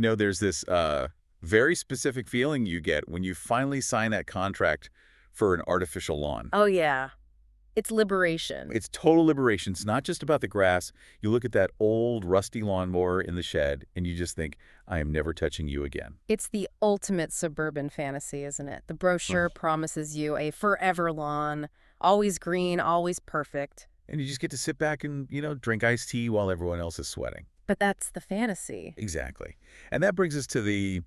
There's this very specific feeling you get when you finally sign that contract for an artificial lawn. Oh, yeah. It's liberation. It's total liberation. It's not just about the grass. You look at that old, rusty lawnmower in the shed, and you just think, I am never touching you again. It's the ultimate suburban fantasy, isn't it? The brochure promises you a forever lawn, always green, always perfect. And you just get to sit back and, drink iced tea while everyone else is sweating. But that's the fantasy. Exactly. And that brings us to the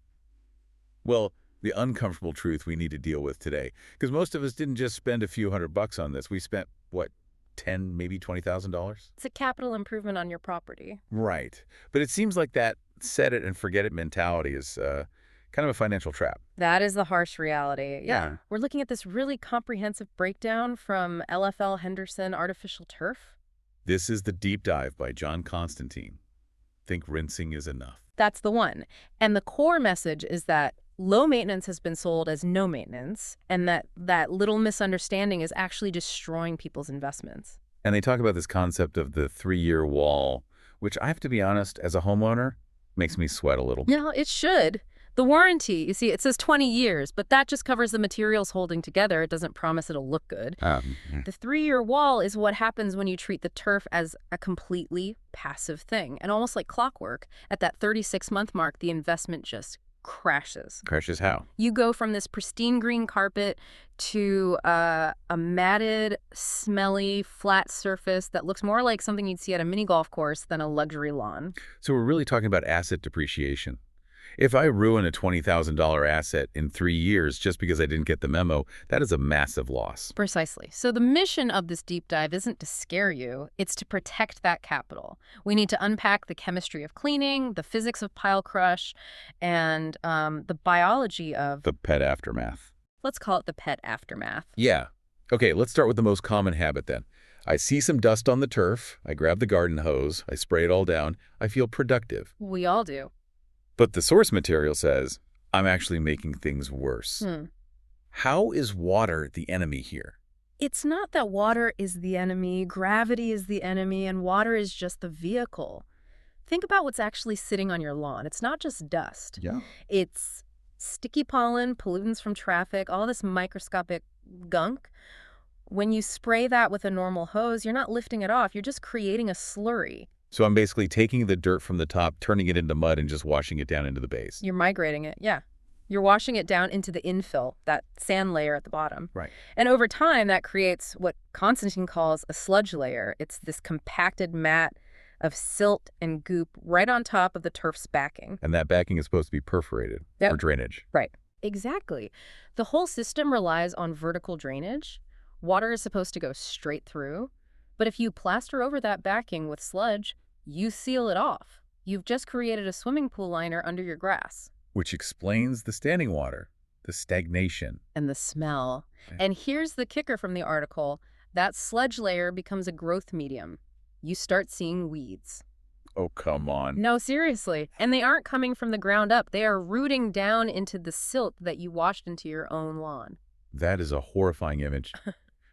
uncomfortable truth we need to deal with today. Because most of us didn't just spend a few $100 on this. We spent, what, $10,000, maybe $20,000? It's a capital improvement on your property. Right. But it seems like that set it and forget it mentality is kind of a financial trap. That is the harsh reality. Yeah. We're looking at this really comprehensive breakdown from LFL Henderson Artificial Turf. This is The Deep Dive by John Constantine. Think rinsing is enough. That's the one. And the core message is that low maintenance has been sold as no maintenance, and that little misunderstanding is actually destroying people's investments. And they talk about this concept of the 3-year wall, which I have to be honest, as a homeowner, makes me sweat a little. Yeah, it should. The warranty, you see, it says 20 years, but that just covers the materials holding together. It doesn't promise it'll look good. The 3-year wall is what happens when you treat the turf as a completely passive thing. And almost like clockwork, at that 36-month mark, the investment just crashes. Crashes how? You go from this pristine green carpet to a matted, smelly, flat surface that looks more like something you'd see at a mini golf course than a luxury lawn. So we're really talking about asset depreciation. If I ruin a $20,000 asset in 3 years just because I didn't get the memo, that is a massive loss. Precisely. So the mission of this deep dive isn't to scare you, it's to protect that capital. We need to unpack the chemistry of cleaning, the physics of pile crush, and the biology of... The pet aftermath. Let's call it the pet aftermath. Yeah. Okay, let's start with the most common habit then. I see some dust on the turf, I grab the garden hose, I spray it all down, I feel productive. We all do. But the source material says, I'm actually making things worse. How is water the enemy here? It's not that water is the enemy, gravity is the enemy, and water is just the vehicle. Think about what's actually sitting on your lawn. It's not just dust. Yeah. It's sticky pollen, pollutants from traffic, all this microscopic gunk. When you spray that with a normal hose, you're not lifting it off. You're just creating a slurry. So I'm basically taking the dirt from the top, turning it into mud, and just washing it down into the base. You're migrating it, yeah. You're washing it down into the infill, that sand layer at the bottom. Right. And over time, that creates what Constantine calls a sludge layer. It's this compacted mat of silt and goop right on top of the turf's backing. And that backing is supposed to be perforated for drainage. Right. Exactly. The whole system relies on vertical drainage. Water is supposed to go straight through. But if you plaster over that backing with sludge, you seal it off. You've just created a swimming pool liner under your grass. Which explains the standing water, the stagnation. And the smell. Okay. And here's the kicker from the article. That sludge layer becomes a growth medium. You start seeing weeds. Oh, come on. No, seriously. And they aren't coming from the ground up. They are rooting down into the silt that you washed into your own lawn. That is a horrifying image.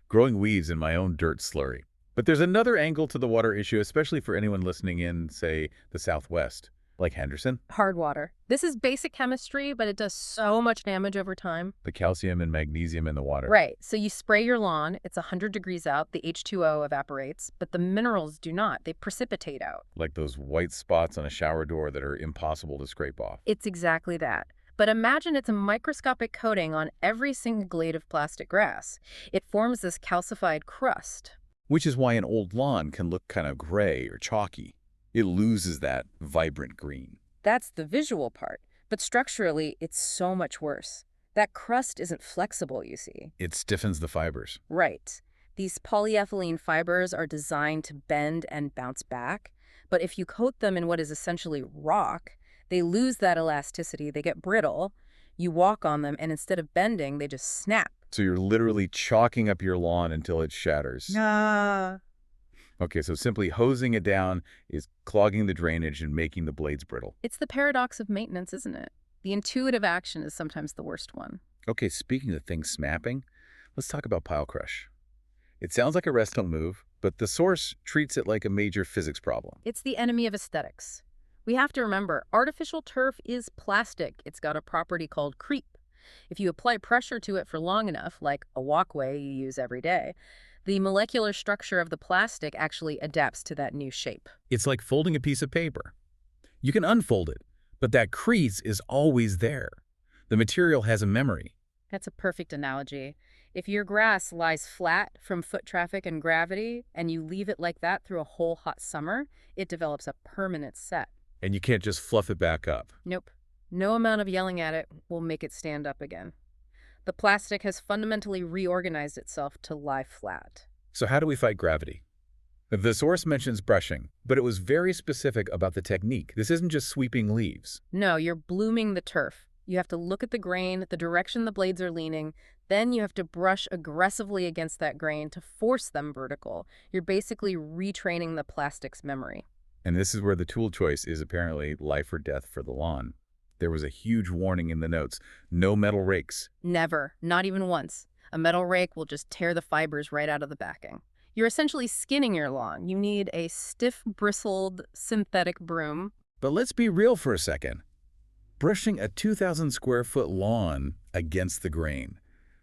Growing weeds in my own dirt slurry. But there's another angle to the water issue, especially for anyone listening in, say, the Southwest, like Henderson. Hard water. This is basic chemistry, but it does so much damage over time. The calcium and magnesium in the water. Right. So you spray your lawn, it's 100 degrees out, the H2O evaporates, but the minerals do not. They precipitate out. Like those white spots on a shower door that are impossible to scrape off. It's exactly that. But imagine it's a microscopic coating on every single blade of plastic grass. It forms this calcified crust. Which is why an old lawn can look kind of gray or chalky. It loses that vibrant green. That's the visual part. But structurally, it's so much worse. That crust isn't flexible, you see. It stiffens the fibers. Right. These polyethylene fibers are designed to bend and bounce back. But if you coat them in what is essentially rock, they lose that elasticity. They get brittle. You walk on them, and instead of bending, they just snap. So you're literally chalking up your lawn until it shatters. Okay, so simply hosing it down is clogging the drainage and making the blades brittle. It's the paradox of maintenance, isn't it? The intuitive action is sometimes the worst one. Okay, speaking of things snapping, let's talk about pile crush. It sounds like a rest home move, but the source treats it like a major physics problem. It's the enemy of aesthetics. We have to remember, artificial turf is plastic. It's got a property called creep. If you apply pressure to it for long enough, like a walkway you use every day, the molecular structure of the plastic actually adapts to that new shape. It's like folding a piece of paper. You can unfold it, but that crease is always there. The material has a memory. That's a perfect analogy. If your grass lies flat from foot traffic and gravity, and you leave it like that through a whole hot summer, it develops a permanent set. And you can't just fluff it back up. Nope. No amount of yelling at it will make it stand up again. The plastic has fundamentally reorganized itself to lie flat. So how do we fight gravity? The source mentions brushing, but it was very specific about the technique. This isn't just sweeping leaves. No, you're blooming the turf. You have to look at the grain, the direction the blades are leaning, then you have to brush aggressively against that grain to force them vertical. You're basically retraining the plastic's memory. And this is where the tool choice is apparently life or death for the lawn. There was a huge warning in the notes. No metal rakes. Never. Not even once. A metal rake will just tear the fibers right out of the backing. You're essentially skinning your lawn. You need a stiff, bristled, synthetic broom. But let's be real for a second. Brushing a 2,000 square foot lawn against the grain.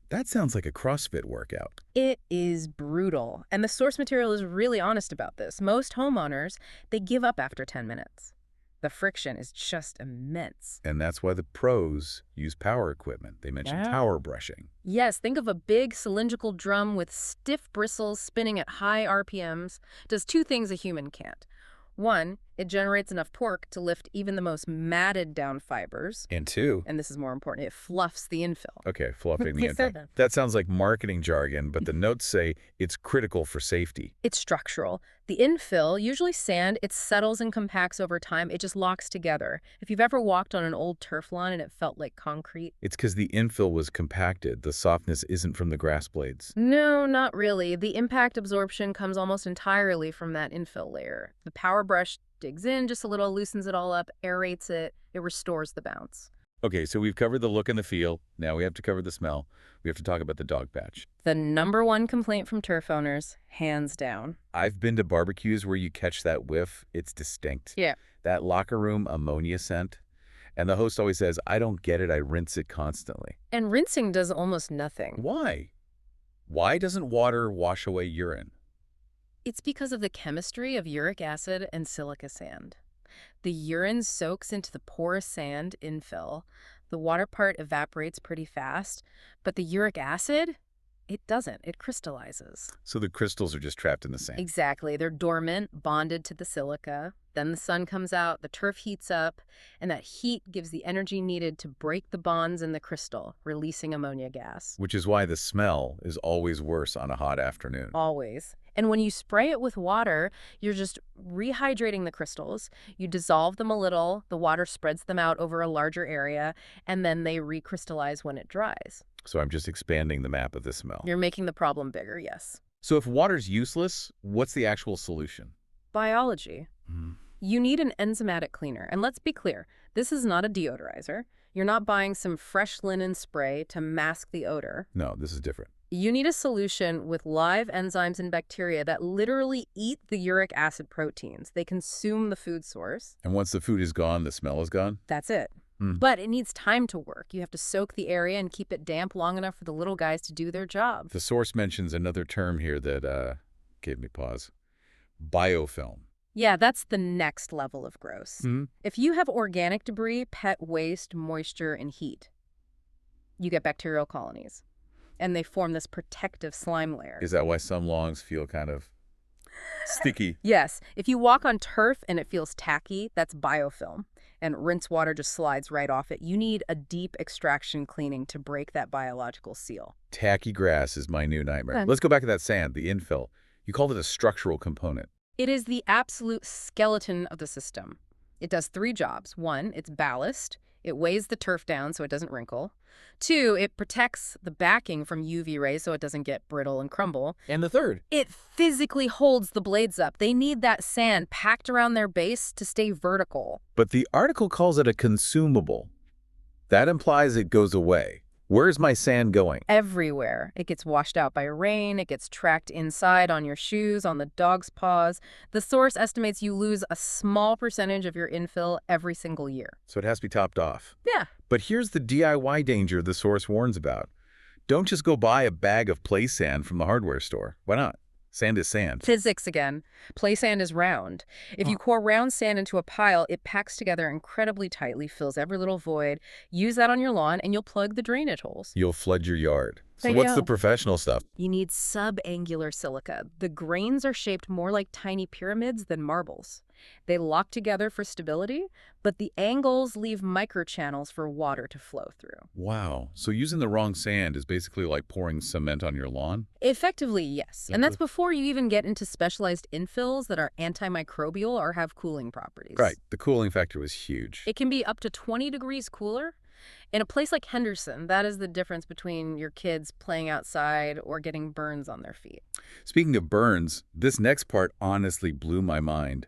That sounds like a CrossFit workout. It is brutal. And the source material is really honest about this. Most homeowners, they give up after 10 minutes. The friction is just immense. And that's why the pros use power equipment. They mentioned tower brushing. Yes, think of a big cylindrical drum with stiff bristles spinning at high RPMs. It does two things a human can't. One, it generates enough torque to lift even the most matted down fibers. And two, and this is more important, it fluffs the infill. Okay, fluffing the infill. That sounds like marketing jargon, but the notes say it's critical for safety. It's structural. The infill, usually sand, it settles and compacts over time. It just locks together. If you've ever walked on an old turf lawn and it felt like concrete. It's because the infill was compacted. The softness isn't from the grass blades. No, not really. The impact absorption comes almost entirely from that infill layer. The power brush digs in just a little, loosens it all up, aerates it, it restores the bounce. Okay, so we've covered the look and the feel. Now we have to cover the smell. We have to talk about the dog patch. The #1 complaint from turf owners, hands down. I've been to barbecues where you catch that whiff. It's distinct. Yeah. That locker room ammonia scent. And the host always says, I don't get it. I rinse it constantly. And rinsing does almost nothing. Why? Why doesn't water wash away urine? It's because of the chemistry of uric acid and silica sand. The urine soaks into the porous sand infill. The water part evaporates pretty fast, but the uric acid, it doesn't. It crystallizes. So the crystals are just trapped in the sand. Exactly. They're dormant, bonded to the silica. Then the sun comes out, the turf heats up, and that heat gives the energy needed to break the bonds in the crystal, releasing ammonia gas. Which is why the smell is always worse on a hot afternoon. Always. And when you spray it with water, you're just rehydrating the crystals. You dissolve them a little, the water spreads them out over a larger area, and then they recrystallize when it dries. So I'm just expanding the map of the smell. You're making the problem bigger, yes. So if water's useless, what's the actual solution? Biology. You need an enzymatic cleaner. And let's be clear, this is not a deodorizer. You're not buying some fresh linen spray to mask the odor. No, this is different. You need a solution with live enzymes and bacteria that literally eat the uric acid proteins. They consume the food source. And once the food is gone, the smell is gone? That's it. But it needs time to work. You have to soak the area and keep it damp long enough for the little guys to do their job. The source mentions another term here that gave me pause. Biofilm. Yeah, that's the next level of gross. If you have organic debris, pet waste, moisture, and heat, you get bacterial colonies. And they form this protective slime layer. Is that why some lawns feel kind of sticky? Yes. If you walk on turf and it feels tacky, that's biofilm. And rinse water just slides right off it. You need a deep extraction cleaning to break that biological seal. Tacky grass is my new nightmare. Let's go back to that sand, the infill. You called it a structural component. It is the absolute skeleton of the system. It does 3 jobs. 1, it's ballast. It weighs the turf down so it doesn't wrinkle. 2, it protects the backing from UV rays so it doesn't get brittle and crumble. And the 3rd? It physically holds the blades up. They need that sand packed around their base to stay vertical. But the article calls it a consumable. That implies it goes away. Where's my sand going? Everywhere. It gets washed out by rain, it gets tracked inside on your shoes, on the dog's paws. The source estimates you lose a small percentage of your infill every single year. So it has to be topped off. Yeah. But here's the DIY danger the source warns about. Don't just go buy a bag of play sand from the hardware store. Why not? Sand is sand. Physics again. Play sand is round. If you pour round sand into a pile, it packs together incredibly tightly, fills every little void. Use that on your lawn, and you'll plug the drainage holes. You'll flood your yard. So There you what's go. the professional stuff? You need subangular silica. The grains are shaped more like tiny pyramids than marbles. They lock together for stability, but the angles leave microchannels for water to flow through. Wow. So using the wrong sand is basically like pouring cement on your lawn? Effectively, yes. And that's before you even get into specialized infills that are antimicrobial or have cooling properties. Right. The cooling factor was huge. It can be up to 20 degrees cooler. In a place like Henderson, that is the difference between your kids playing outside or getting burns on their feet. Speaking of burns, this next part honestly blew my mind.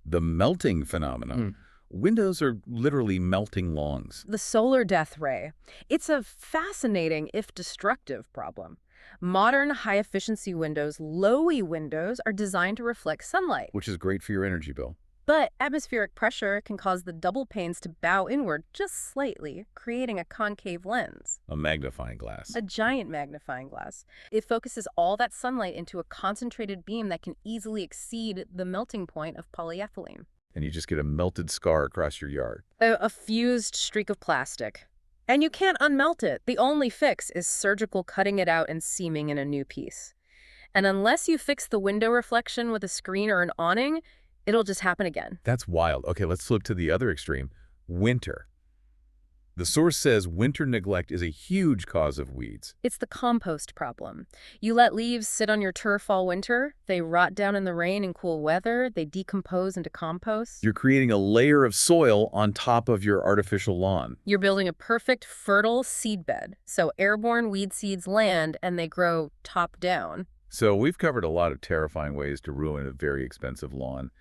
The melting phenomenon. Windows are literally melting lawns. The solar death ray. It's a fascinating, if destructive, problem. Modern high-efficiency windows, low-E windows, are designed to reflect sunlight. Which is great for your energy bill. But atmospheric pressure can cause the double panes to bow inward just slightly, creating a concave lens. A magnifying glass. A giant magnifying glass. It focuses all that sunlight into a concentrated beam that can easily exceed the melting point of polyethylene. And you just get a melted scar across your yard. A fused streak of plastic. And you can't unmelt it. The only fix is surgical cutting it out and seaming in a new piece. And unless you fix the window reflection with a screen or an awning, it'll just happen again. That's wild. Okay, let's flip to the other extreme. Winter. The source says winter neglect is a huge cause of weeds. It's the compost problem. You let leaves sit on your turf all winter, they rot down in the rain and cool weather, they decompose into compost. You're creating a layer of soil on top of your artificial lawn. You're building a perfect, fertile seed bed. So airborne weed seeds land and they grow top down. So we've covered a lot of terrifying ways to ruin a very expensive lawn.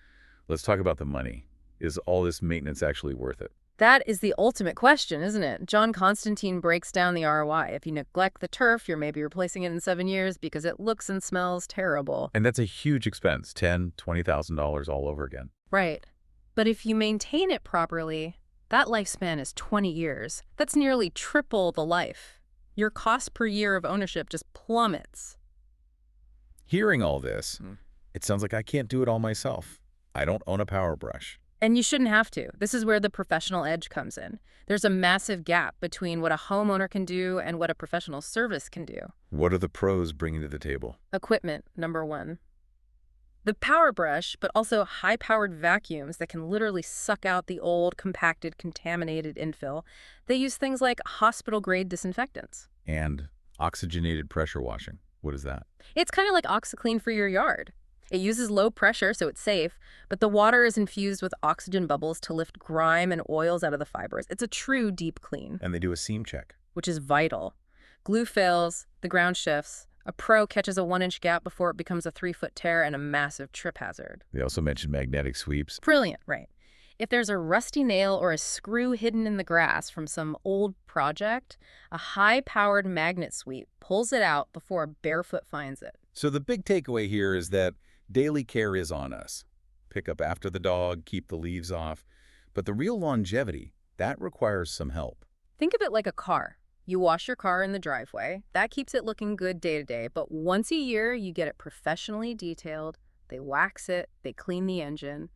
Let's talk about the money. Is all this maintenance actually worth it? That is the ultimate question, isn't it? John Constantine breaks down the ROI. If you neglect the turf, you're maybe replacing it in 7 years because it looks and smells terrible. And that's a huge expense, $10,000, $20,000 all over again. Right. But if you maintain it properly, that lifespan is 20 years. That's nearly triple the life. Your cost per year of ownership just plummets. Hearing all this, it sounds like I can't do it all myself. I don't own a power brush. And you shouldn't have to. This is where the professional edge comes in. There's a massive gap between what a homeowner can do and what a professional service can do. What are the pros bringing to the table? Equipment, number one. The power brush, but also high-powered vacuums that can literally suck out the old, compacted, contaminated infill. They use things like hospital-grade disinfectants. And oxygenated pressure washing. What is that? It's kind of like OxyClean for your yard. It uses low pressure, so it's safe, but the water is infused with oxygen bubbles to lift grime and oils out of the fibers. It's a true deep clean. And they do a seam check. Which is vital. Glue fails, the ground shifts. A pro catches a 1-inch gap before it becomes a 3-foot tear and a massive trip hazard. They also mentioned magnetic sweeps. Brilliant, right. If there's a rusty nail or a screw hidden in the grass from some old project, a high-powered magnet sweep pulls it out before a barefoot finds it. So the big takeaway here is that daily care is on us. Pick up after the dog, keep the leaves off. But the real longevity, that requires some help. Think of it like a car. You wash your car in the driveway. That keeps it looking good day to day. But once a year, you get it professionally detailed. They wax it. They clean the engine.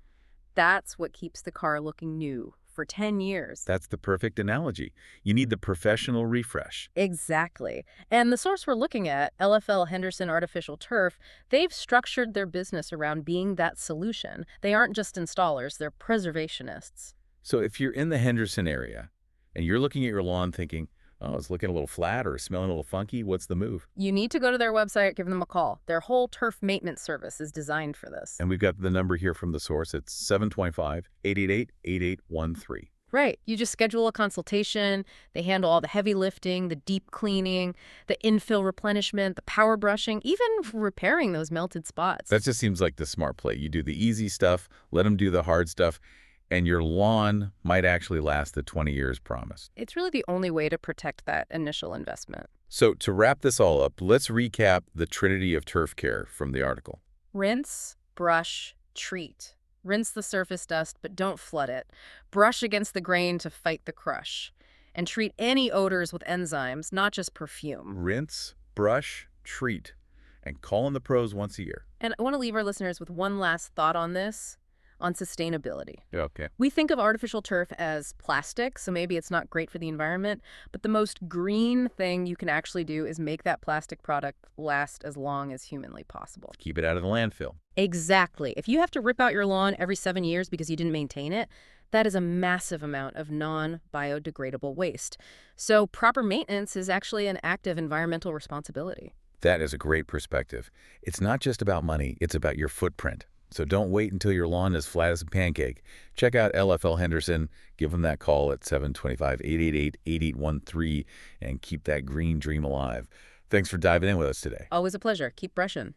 That's what keeps the car looking new for 10 years. That's the perfect analogy. You need the professional refresh. Exactly. And the source we're looking at, LFL Henderson Artificial Turf, they've structured their business around being that solution. They aren't just installers, they're preservationists. So if you're in the Henderson area and you're looking at your lawn thinking, oh, it's looking a little flat or smelling a little funky, what's the move? You need to go to their website, give them a call. Their whole turf maintenance service is designed for this. And we've got the number here from the source. It's 725-888-8813. Right. You just schedule a consultation. They handle all the heavy lifting, the deep cleaning, the infill replenishment, the power brushing, even repairing those melted spots. That just seems like the smart play. You do the easy stuff, let them do the hard stuff, And your lawn might actually last the 20 years promised. It's really the only way to protect that initial investment. So to wrap this all up, let's recap the trinity of turf care from the article. Rinse, brush, treat. Rinse the surface dust, but don't flood it. Brush against the grain to fight the crush. And treat any odors with enzymes, not just perfume. Rinse, brush, treat, and call in the pros once a year. And I want to leave our listeners with one last thought on this, on sustainability. Okay. We think of artificial turf as plastic, so maybe it's not great for the environment, but the most green thing you can actually do is make that plastic product last as long as humanly possible. Keep it out of the landfill. Exactly. If you have to rip out your lawn every 7 years because you didn't maintain it, that is a massive amount of non-biodegradable waste. So proper maintenance is actually an active environmental responsibility. That is a great perspective. It's not just about money, it's about your footprint. So don't wait until your lawn is flat as a pancake. Check out LFL Henderson. Give them that call at 725-888-8813 and keep that green dream alive. Thanks for diving in with us today. Always a pleasure. Keep brushing.